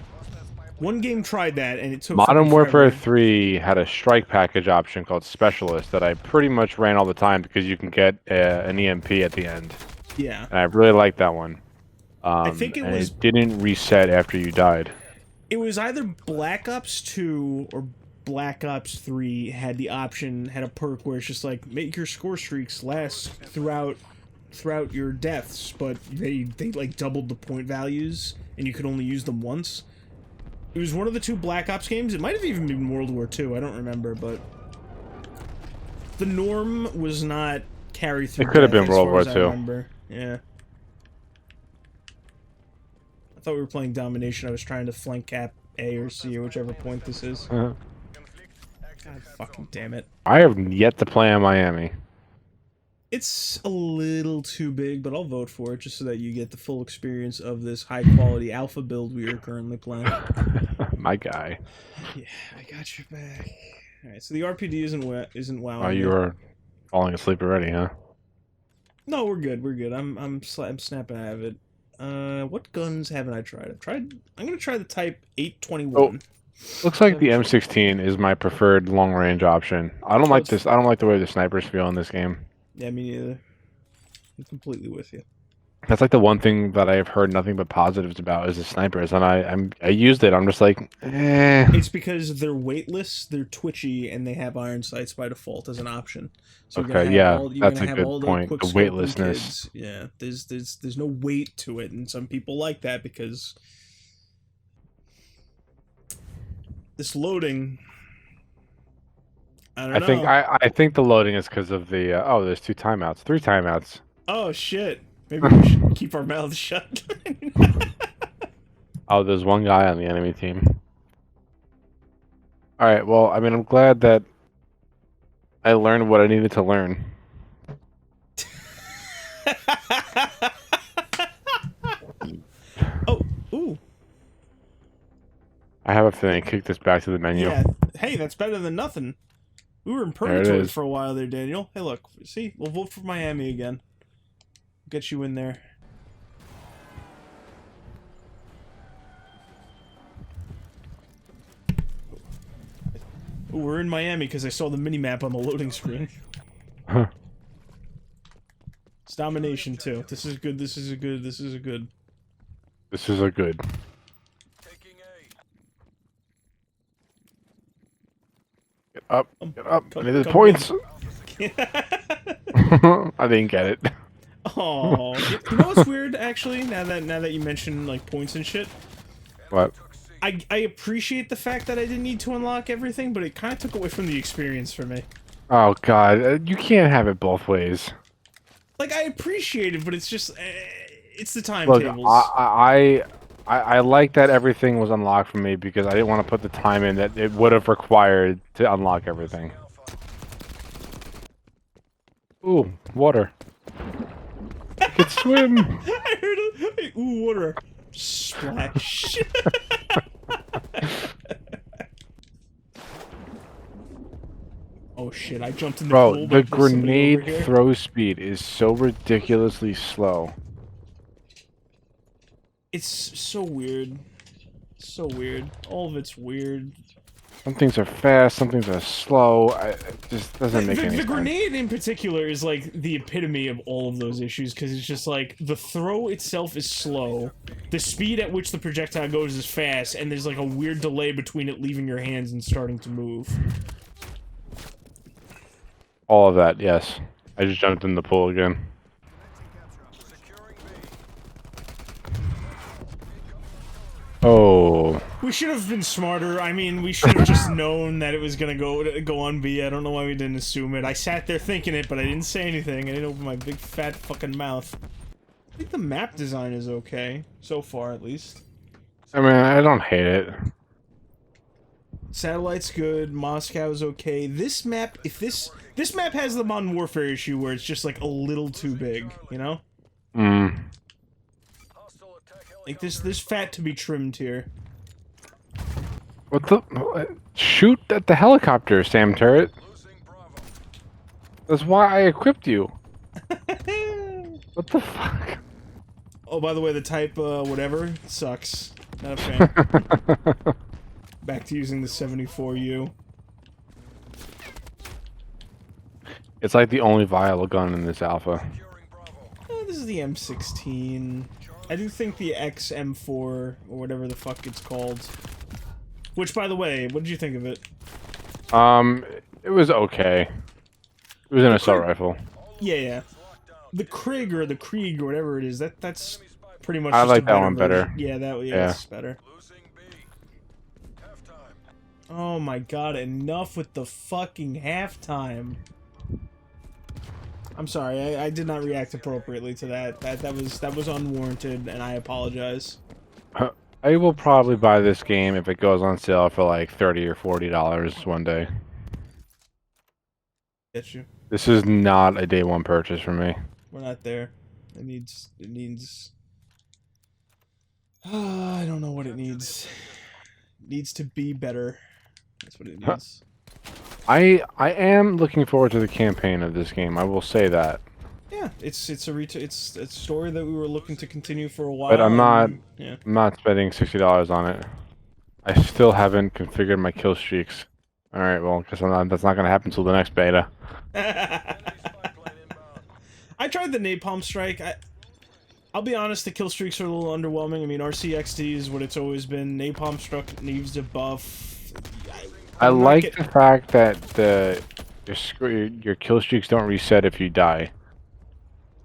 One game tried that, and it took
Modern Warfare
forever.
3 had a strike package option called Specialist that I pretty much ran all the time because you can get an EMP at the end.
Yeah.
And I really liked that one.
I think
it didn't reset after you died.
It was either Black Ops 2 or Black Ops 3 had the option, had a perk where it's just like, make your score streaks last throughout your deaths, but they like doubled the point values, and you could only use them once. It was one of the two Black Ops games. It might have even been World War II. I don't remember, but the norm was not carry through.
It could have
death,
been
as
World
far
War
as I
II.
remember. Yeah. I thought we were playing domination. I was trying to flank cap A or C or whichever point this is. God fucking damn it.
I have yet to play in Miami.
It's a little too big, but I'll vote for it just so that you get the full experience of this high-quality alpha build we are currently playing.
My guy.
Yeah, I got your back. Alright, so the RPD isn't wow.
Oh, you were falling asleep already, huh?
No, we're good. We're good. I'm snapping out of it. What guns haven't I tried? I'm gonna try the Type 821.
Looks like the M16 is my preferred long-range option. I don't like this. I don't like the way the snipers feel in this game.
Yeah, me neither. I'm completely with you.
That's like the one thing that I have heard nothing but positives about is the snipers, and I used it. I'm just like, eh.
It's because they're weightless, they're twitchy, and they have iron sights by default as an option. So
Okay, yeah, that's a good point. The weightlessness.
Yeah, there's no weight to it, and some people like that because this loading. I don't know.
I think the loading is because of the there's 3 timeouts.
Oh shit! Maybe we should keep our mouths shut.
Oh, there's one guy on the enemy team. All right. Well, I mean, I'm glad that I learned what I needed to learn.
Oh, ooh.
I have a feeling. Kick this back to the menu.
Yeah. Hey, that's better than nothing. We were in purgatory for a while there, Daniel. Hey, look. See? We'll vote for Miami again. Get you in there. Ooh, we're in Miami because I saw the mini-map on the loading screen.
Huh.
It's domination, too. This is good, this is a good, this is a good.
This is a good.
Taking A.
Get up. Get up. I need the
come
points.
in.
I didn't get it.
Oh, you know what's weird? Actually, now that you mention like points and shit,
What?
I appreciate the fact that I didn't need to unlock everything, but it kind of took away from the experience for me.
Oh God, you can't have it both ways.
Like, I appreciate it, but it's just, it's the
Look,
timetables.
I like that everything was unlocked for me because I didn't want to put the time in that it would have required to unlock everything. Ooh, water. I could swim.
I heard a, ooh, water. Splash. Oh shit, I jumped in the
Bro,
pool,
the
but there's somebody over
grenade
here.
throw speed is so ridiculously slow.
It's so weird. So weird. All of it's weird.
Some things are fast, some things are slow. It just doesn't make any
The
sense.
grenade in particular is like the epitome of all of those issues because it's just like the throw itself is slow, the speed at which the projectile goes is fast, and there's like a weird delay between it leaving your hands and starting to move.
All of that, yes. I just jumped in the pool again.
Securing B.
Oh.
We should have been smarter. I mean, we should have just known that it was gonna go on B. I don't know why we didn't assume it. I sat there thinking it, but I didn't say anything. I didn't open my big fat fucking mouth. I think the map design is okay so far, at least.
I mean, I don't hate it.
Satellite's good. Moscow's okay. This map, if this map has the Modern Warfare issue where it's just like a little too big, you know?
Mm.
Hostile attack
Like this fat to be trimmed here.
What the? Shoot at the helicopter, Sam Turret.
losing Bravo.
That's why I equipped you. What the fuck?
Oh, by the way, the type whatever sucks. Not a fan. Back to using the 74U.
It's like the only viable gun in this alpha.
Securing Bravo.
This is the M16. I do think the XM4 or whatever the fuck it's called. Which, by the way, what did you think of it?
It was okay. It was an assault rifle.
Yeah, yeah. The Krieg or the Krieg or whatever it is, that's pretty much
I
just
like
a
that one
version.
better.
Yeah,
Yeah.
that's better.
Losing B. Halftime.
Oh my god, enough with the fucking halftime. I'm sorry, I did not react appropriately to that. That was unwarranted, and I apologize.
I will probably buy this game if it goes on sale for like $30 or $40 one day.
Get you.
This is not a day one purchase for me.
We're not there. It needs I don't know what it needs. It needs to be better. That's what it needs.
I am looking forward to the campaign of this game. I will say that.
Yeah, it's a story that we were looking to continue for a while.
But I'm not
and- yeah.
I'm not spending $60 on it. I still haven't configured my kill streaks. All right, well, guess that's not gonna happen until the next beta.
Spy plane inbound.
I tried the napalm strike. I'll be honest, the kill streaks are a little underwhelming. I mean, RCXD is what it's always been. Napalm struck needs a buff.
I
I'm not
like
get-
the fact that your kill streaks don't reset if you die.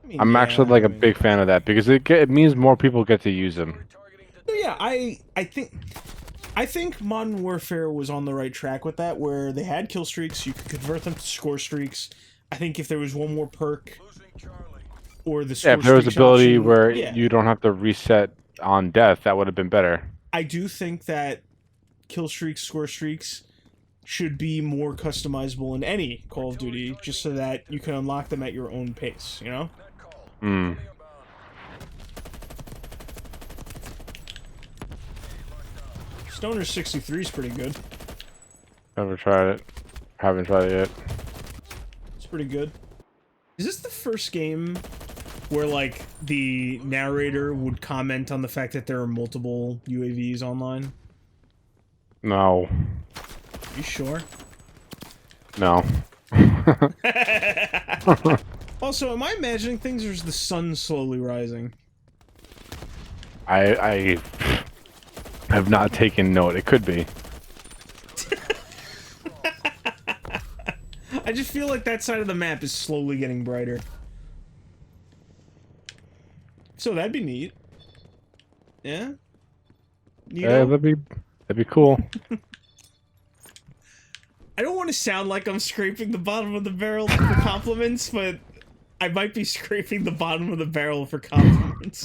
I mean,
I'm
yeah,
actually like
I
a
mean-
big fan of that because it means more people get to use them.
Targeting
No, yeah, I think Modern Warfare was on the right track with that, where they had kill streaks, you could convert them to score streaks. I think if there was one more perk
losing Charlie.
or the score
Yeah, if there was
streaks
ability
option,
where
yeah.
you don't have to reset on death, that would have been better.
I do think that kill streaks, score streaks should be more customizable in any Call of Duty, just so that you can unlock them at your own pace, you know?
Net call.
Hmm.
Inbound.
Stoner 63 is pretty good.
Never tried it. Haven't tried it yet.
It's pretty good. Is this the first game where, like, the narrator would comment on the fact that there are multiple UAVs online?
No.
You sure?
No.
Also, am I imagining things, or is the sun slowly rising?
I have not taken note. It could be.
I just feel like that side of the map is slowly getting brighter. So that'd be neat. Yeah?
Yeah, that'd be cool.
I don't want to sound like I'm scraping the bottom of the barrel for compliments, but I might be scraping the bottom of the barrel for compliments.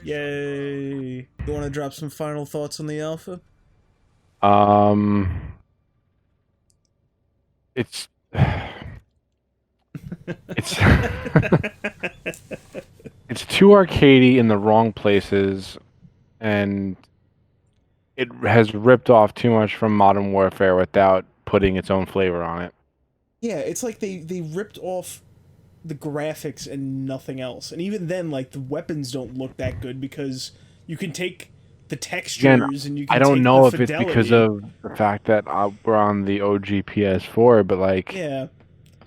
Yay. You want to drop some final thoughts on the alpha?
It's it's it's too arcadey in the wrong places, and it has ripped off too much from Modern Warfare without putting its own flavor on it.
Yeah, it's like they ripped off the graphics and nothing else. And even then, like, the weapons don't look that good because you can take the textures and you can
I don't
take
know
the
if it's because
fidelity.
of the fact that we're on the OG PS4, but like,
Yeah.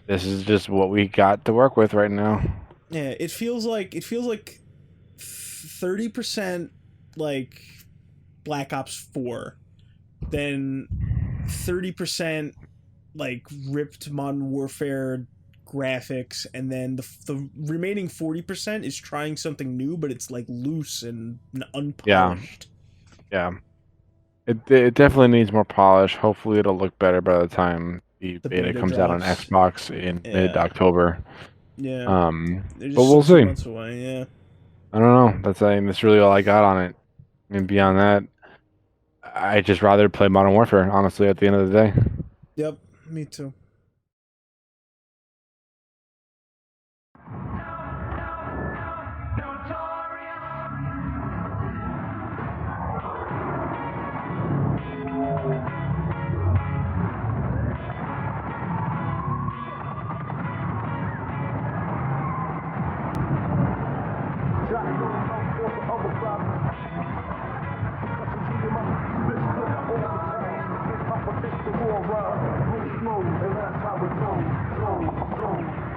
this is just what we got to work with right now.
Yeah, it feels like 30% like Black Ops 4, then 30% like ripped Modern Warfare graphics, and then the remaining 40% is trying something new, but it's like loose and unpolished.
Yeah. It definitely needs more polish. Hopefully, it'll look better by the time the
The
beta
beta
comes out on
drops.
Xbox in
Yeah.
mid-October.
Yeah. They're
But
just
we'll
still 2
see.
months away, yeah.
I don't know. That's really all I got on it. And beyond that, I just rather play Modern Warfare, honestly, at the end of the day.
Yep, me too.
Slow, and that's how it goes.